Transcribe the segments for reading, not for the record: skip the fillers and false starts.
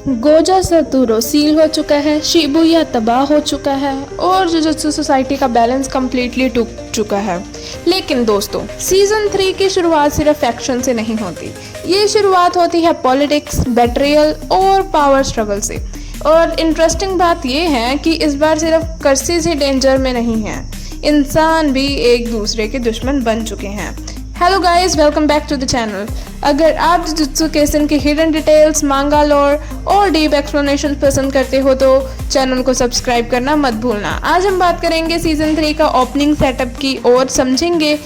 गोजा सतुरो सील हो चुका है, शिबुया तबाह हो चुका है और जुजुत्सु सोसाइटी का बैलेंस कम्प्लीटली टूट चुका है। लेकिन दोस्तों, सीजन 3 की शुरुआत सिर्फ एक्शन से नहीं होती। ये शुरुआत होती है पॉलिटिक्स, बेट्रियल और पावर स्ट्रगल से। और इंटरेस्टिंग बात यह है कि इस बार सिर्फ कर्सिस ही डेंजर में नहीं है, इंसान भी एक दूसरे के दुश्मन बन चुके हैं। Hello guys, welcome back to the channel. अगर आप जुजुत्सु काइसेन की हिडन डिटेल्स, मांगा लॉर और डीप एक्सप्लेनेशन पसंद करते हो तो चैनल को सब्सक्राइब करना मत भूलना। आज हम बात करेंगे सीजन 3 का ओपनिंग सेटअप की और समझेंगे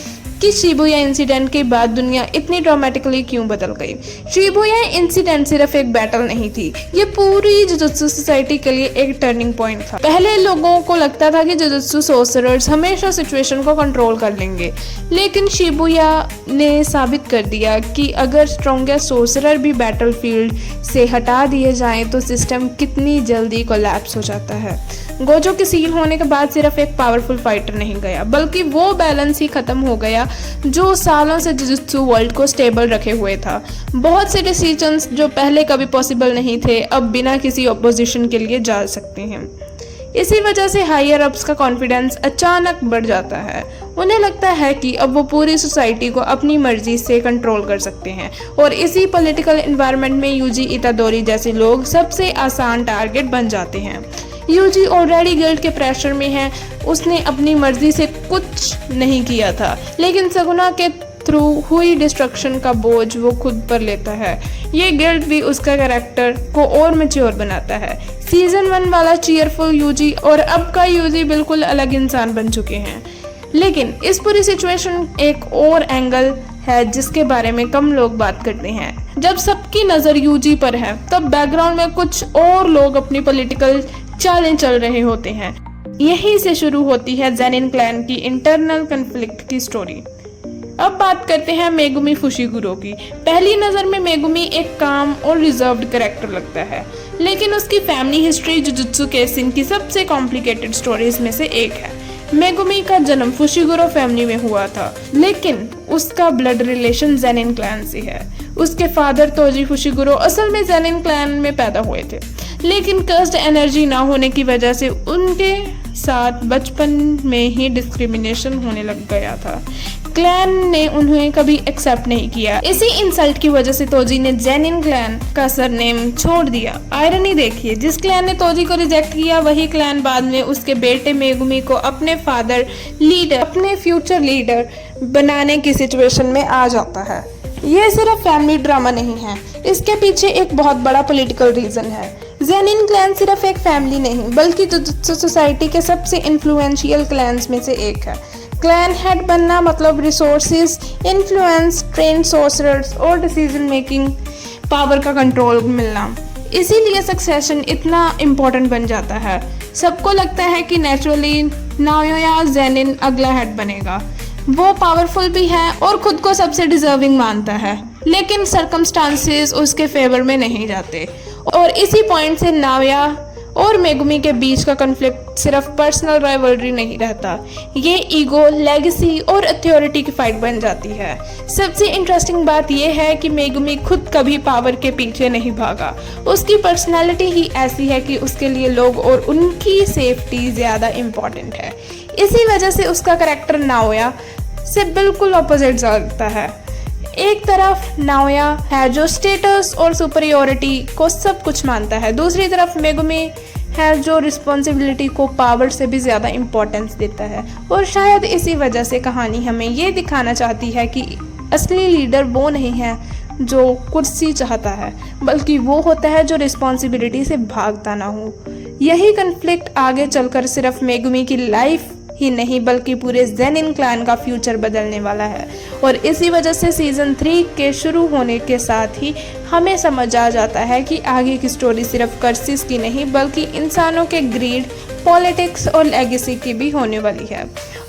कि शिबुया इंसिडेंट के बाद दुनिया इतनी ड्रामेटिकली क्यों बदल गई। शिबुया इंसिडेंट सिर्फ एक बैटल नहीं थी, ये पूरी जुजुत्सु सोसाइटी के लिए एक टर्निंग पॉइंट था। पहले लोगों को लगता था कि जुजुत्सु सोर्सरर्स हमेशा सिचुएशन को कंट्रोल कर लेंगे, लेकिन शिबुया ने साबित कर दिया कि अगर स्ट्रॉन्गेस्ट सोर्सरर भी बैटलफील्ड से हटा दिए जाएं तो सिस्टम कितनी जल्दी कोलैप्स हो जाता है। गोजो के सील होने के बाद सिर्फ एक पावरफुल फाइटर नहीं गया, बल्कि वो बैलेंस ही खत्म हो गया जो सालों से जुजुत्सु वर्ल्ड को स्टेबल रखे हुए था। बहुत से डिसीजंस जो पहले कभी पॉसिबल नहीं थे अब बिना किसी ऑपोजिशन के लिए जा सकते हैं। इसी वजह से हायर अप्स का कॉन्फिडेंस अचानक बढ़ जाता है। उन्हें लगता है कि अब वो पूरी सोसाइटी को अपनी मर्जी से कंट्रोल कर सकते हैं और इसी पॉलिटिकल एनवायरनमेंट में यूजी इतादोरी जैसे लोग सबसे आसान टारगेट बन जाते हैं। यूजी ऑलरेडी गिल्ड के प्रेशर में है, उसने अपनी मर्जी से कुछ नहीं किया था, लेकिन सगुना के थ्रू हुई डिस्ट्रक्शन का बोझ वो खुद पर लेता है। ये गिल्ड भी उसका कैरेक्टर को और मैच्योर बनाता है। सीजन 1 वाला चीयरफुल यूजी और अब का यूजी बिल्कुल अलग इंसान बन चुके हैं। लेकिन इस पूरी सिचुएशन एक और एंगल है जिसके बारे में कम लोग बात करते हैं। जब सबकी नज़र यूजी पर है तब बैकग्राउंड में कुछ और लोग अपनी पॉलिटिकल चालें चल रहे होते हैं। यहीं से शुरू होती है ज़ेनिन क्लैन की इंटरनल कन्फ्लिक्ट की स्टोरी। अब बात करते हैं मेगुमी फुशिगुरो की। पहली नज़र में मेगुमी एक काम और रिजर्व्ड कैरेक्टर लगता है, लेकिन उसकी फैमिली हिस्ट्री जुजुत्सु काइसेन की सबसे कॉम्प्लिकेटेड स्टोरीज में से एक है। मेगुमी का जन्म फुशिगुरो फैमिली में हुआ था, लेकिन उसका ब्लड रिलेशन ज़ेनिन क्लैन से है। उसके फादर तोजी फुशिगुरो असल में ज़ेनिन क्लैन में पैदा हुए थे, लेकिन कर्स्ड एनर्जी ना होने की वजह से उनके साथ बचपन में ही डिस्क्रिमिनेशन होने लग गया था। क्लैन ने उन्हें कभी एक्सेप्ट नहीं किया। इसी इंसल्ट की वजह से तोजी ने ज़ेनिन क्लैन का सरनेम छोड़ दिया। आयरनी देखिए, जिस क्लैन ने तोजी को रिजेक्ट किया वही क्लैन बाद में उसके बेटे मेगुमी को अपने फ्यूचर लीडर बनाने की सिचुएशन में आ जाता है। ये सिर्फ फैमिली ड्रामा नहीं है, इसके पीछे एक बहुत बड़ा पॉलिटिकल रीजन है। ज़ेनिन क्लैन सिर्फ एक फैमिली नहीं बल्कि जुजुत्सु सोसाइटी के सबसे इन्फ्लुएंशियल क्लैन्स में से एक है। क्लैन हेड बनना मतलब रिसोर्सेज, इन्फ्लुएंस, ट्रेंड सोर्सरर्स और डिसीजन मेकिंग पावर का कंट्रोल मिलना। इसीलिए सक्सेशन इतना इम्पोर्टेंट बन जाता है। सबको लगता है कि नेचुरली नाओया ज़ेनिन अगला हेड बनेगा। वो पावरफुल भी है और खुद को सबसे डिजर्विंग मानता है, लेकिन सर्कमस्टांसेस उसके फेवर में नहीं जाते। और इसी पॉइंट से नाओया और मेगुमी के बीच का कॉन्फ्लिक्ट सिर्फ पर्सनल राइवलरी नहीं रहता, ये ईगो, लेगेसी और अथॉरिटी की फाइट बन जाती है। सबसे इंटरेस्टिंग बात यह है कि मेगुमी खुद कभी पावर के पीछे नहीं भागा। उसकी पर्सनालिटी ही ऐसी है कि उसके लिए लोग और उनकी सेफ्टी ज़्यादा इम्पोर्टेंट है। इसी वजह से उसका कैरेक्टर नाओया से बिल्कुल अपोजिट लगता है। एक तरफ नाओया है जो स्टेटस और सुपरियोरिटी को सब कुछ मानता है, दूसरी तरफ मेगुमी है जो रिस्पॉन्सिबिलिटी को पावर से भी ज़्यादा इम्पोर्टेंस देता है। और शायद इसी वजह से कहानी हमें ये दिखाना चाहती है कि असली लीडर वो नहीं है जो कुर्सी चाहता है, बल्कि वो होता है जो रिस्पॉन्सिबिलिटी से भागता ना हो। यही कन्फ्लिक्ट आगे चलकर सिर्फ मेगुमी की लाइफ ही नहीं बल्कि पूरे ज़ेनिन क्लैन का फ्यूचर बदलने वाला है। और इसी वजह से सीज़न 3 के शुरू होने के साथ ही हमें समझ आ जाता है कि आगे की स्टोरी सिर्फ कर्सिस की नहीं बल्कि इंसानों के ग्रीड, पॉलिटिक्स और लेगेसी की भी होने वाली है।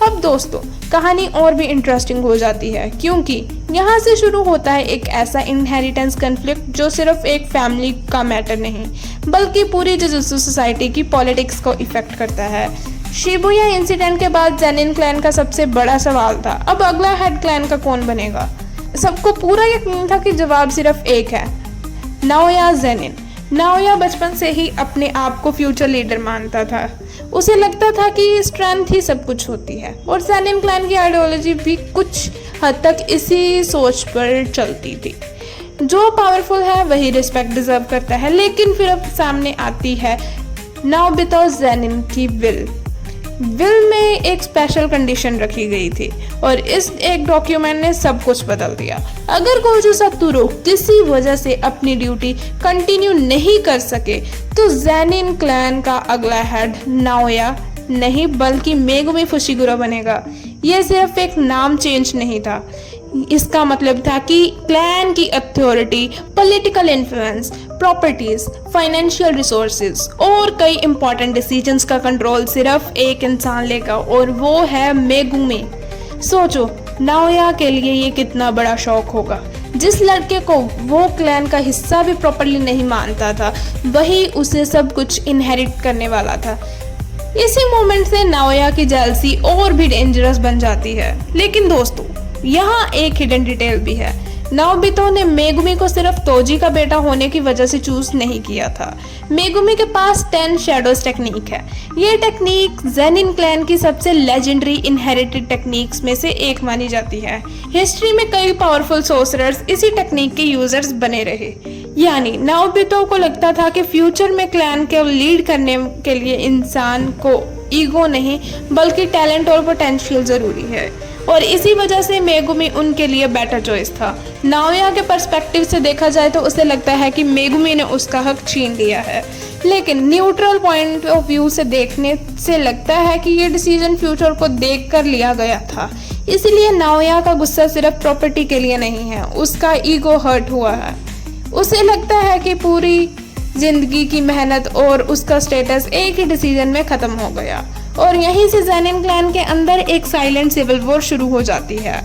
अब दोस्तों, कहानी और भी इंटरेस्टिंग हो जाती है क्योंकि यहाँ से शुरू होता है एक ऐसा इनहेरिटेंस कन्फ्लिक्ट जो सिर्फ एक फैमिली का मैटर नहीं बल्कि पूरी जुजुत्सु सोसाइटी की पॉलिटिक्स को इफेक्ट करता है। शिबुया इंसिडेंट के बाद ज़ेनिन क्लैन का सबसे बड़ा सवाल था, अब अगला हेड क्लैन का कौन बनेगा। सबको पूरा यकीन था कि जवाब सिर्फ एक है, नाओया ज़ेनिन। नाओया बचपन से ही अपने आप को फ्यूचर लीडर मानता था। उसे लगता था कि स्ट्रेंथ ही सब कुछ होती है और ज़ेनिन क्लैन की आइडियोलॉजी भी कुछ हद तक इसी सोच पर चलती थी। जो पावरफुल है वही रिस्पेक्ट डिजर्व करता है। लेकिन फिर अब सामने आती है नाओबितो ज़ेनिन की विल में एक स्पेशल कंडीशन रखी गई थी और इस एक डॉक्यूमेंट ने सब कुछ बदल दिया। अगर गोजो सतोरू किसी वजह से अपनी ड्यूटी कंटिन्यू नहीं कर सके तो ज़ेनिन क्लैन का अगला हेड नाओया नहीं बल्कि मेगुमी फुशिगुरा बनेगा। यह सिर्फ एक नाम चेंज नहीं था, इसका मतलब था कि क्लैन की authority, political influence, properties, financial resources और कई इंपॉर्टेंट डिसीजंस का कंट्रोल सिर्फ एक इंसान लेगा और वो है मेगुमी। सोचो नाओया के लिए ये कितना बड़ा शौक होगा। जिस लड़के को वो क्लैन का हिस्सा भी प्रॉपर्ली नहीं मानता था वही उसे सब कुछ इनहेरिट करने वाला था। इसी मोमेंट से नाओया की जेलसी और भी डेंजरस बन जाती है। लेकिन दोस्तों यहाँ एक हिडन डिटेल भी है। नाओबितो ने मेगुमी को सिर्फ तोजी का बेटा होने की वजह से चूज नहीं किया था। मेगुमी के पास 10 शैडोज टेक्निक है। ये टेक्निक ज़ेनिन क्लैन की सबसे लेजेंडरी इनहेरिटेड टेक्निक्स में से एक मानी जाती है। हिस्ट्री में कई पावरफुल सोर्सरर्स इसी टेक्निक के यूजर्स बने रहे। यानी नाओबितो को लगता था कि फ्यूचर में क्लैन को लीड करने के लिए इंसान को ईगो नहीं बल्कि टैलेंट और पोटेंशियल जरूरी है और इसी वजह से मेगुमी उनके लिए बेटर चॉइस था। नाओया के पर्सपेक्टिव से देखा जाए तो उसे लगता है कि मेगुमी ने उसका हक छीन लिया है, लेकिन न्यूट्रल पॉइंट ऑफ व्यू से देखने से लगता है कि ये डिसीजन फ्यूचर को देखकर लिया गया था। इसलिए नाओया का गुस्सा सिर्फ प्रॉपर्टी के लिए नहीं है, उसका ईगो हर्ट हुआ है। उसे लगता है कि पूरी जिंदगी की मेहनत और उसका स्टेटस एक ही डिसीजन में खत्म हो गया और यहीं से ज़ेनिन क्लैन के अंदर एक साइलेंट सिविल वॉर शुरू हो जाती है।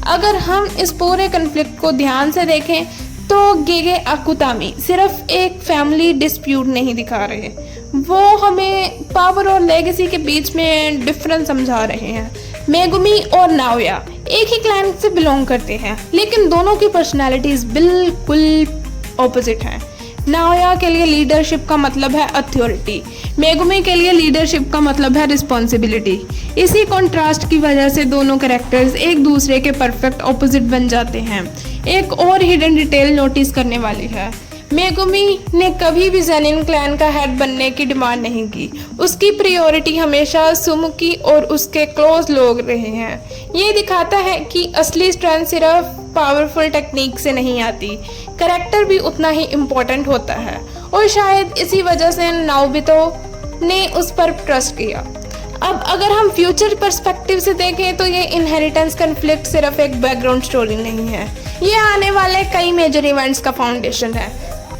अगर हम इस पूरे कन्फ्लिक्ट को ध्यान से देखें तो गेगे अकुतामी सिर्फ एक फैमिली डिस्प्यूट नहीं दिखा रहे, वो हमें पावर और लेगेसी के बीच में डिफरेंस समझा रहे हैं। मेगुमी और नाओया एक ही क्लैन से बिलोंग करते हैं लेकिन दोनों की पर्सनैलिटीज बिल्कुल ऑपोजिट हैं। नाओया के लिए लीडरशिप का मतलब है अथॉरिटी, मेगुमी के लिए लीडरशिप का मतलब है रिस्पॉन्सिबिलिटी। इसी कॉन्ट्रास्ट की वजह से दोनों कैरेक्टर्स एक दूसरे के परफेक्ट ऑपोजिट बन जाते हैं। एक और हिडन डिटेल नोटिस करने वाली है, मेगुमी ने कभी भी ज़ेनिन क्लैन का हेड बनने की डिमांड नहीं की। उसकी प्रायोरिटी हमेशा सुमुकी और उसके क्लोज लोग रहे हैं। ये दिखाता है कि असली स्ट्रेंथ सिर्फ पावरफुल टेक्निक से नहीं आती, कैरेक्टर भी उतना ही इम्पोर्टेंट होता है और शायद इसी वजह से नाओबितो ने उस पर ट्रस्ट किया। अब अगर हम फ्यूचर पर्सपेक्टिव से देखें तो ये इनहेरिटेंस कन्फ्लिक्ट सिर्फ एक बैकग्राउंड स्टोरी नहीं है, ये आने वाले कई मेजर इवेंट्स का फाउंडेशन है।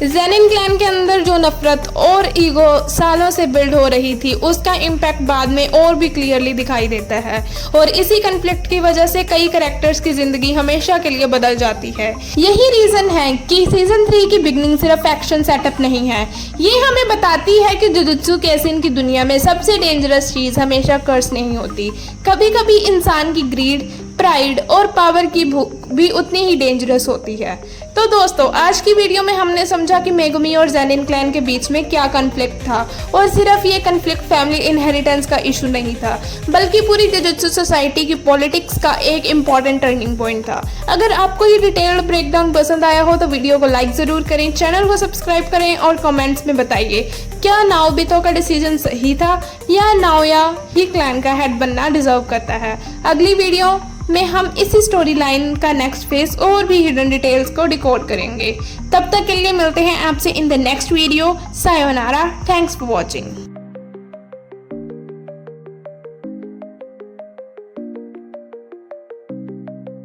ज़ेनिन क्लैन के अंदर जो नफरत और ईगो सालों से बिल्ड हो रही थी उसका इम्पैक्ट बाद में और भी क्लियरली दिखाई देता है और इसी कन्फ्लिक्ट की वजह से कई कैरेक्टर्स की जिंदगी हमेशा के लिए बदल जाती है। यही रीजन है कि सीजन 3 की बिगनिंग सिर्फ एक्शन सेटअप नहीं है, ये हमें बताती है कि जुजुत्सु कैसिन की दुनिया में सबसे डेंजरस चीज हमेशा कर्स नहीं होती। कभी कभी इंसान की ग्रीड, प्राइड और पावर की भूख भी उतनी ही डेंजरस होती है। तो दोस्तों आज की वीडियो में हमने समझा कि मेगुमी और ज़ेनिन क्लैन के बीच में क्या कन्फ्लिक्ट था और सिर्फ ये कन्फ्लिक्ट फैमिली इनहेरिटेंस का इशू नहीं था बल्कि पूरी जुजुत्सु सोसाइटी की पॉलिटिक्स का एक इम्पॉर्टेंट टर्निंग पॉइंट था। अगर आपको ये डिटेल्ड ब्रेकडाउन पसंद आया हो तो वीडियो को लाइक ज़रूर करें, चैनल को सब्सक्राइब करें और कमेंट्स में बताइए क्या नाओबितो का डिसीजन सही था या नाओया ही क्लैन का हेड बनना डिजर्व करता है। अगली वीडियो में हम इसी स्टोरी लाइन का नेक्स्ट फेज और भी हिडन डिटेल्स को डिकोड करेंगे। तब तक के लिए मिलते हैं आपसे in the next video. Sayonara, thanks for watching.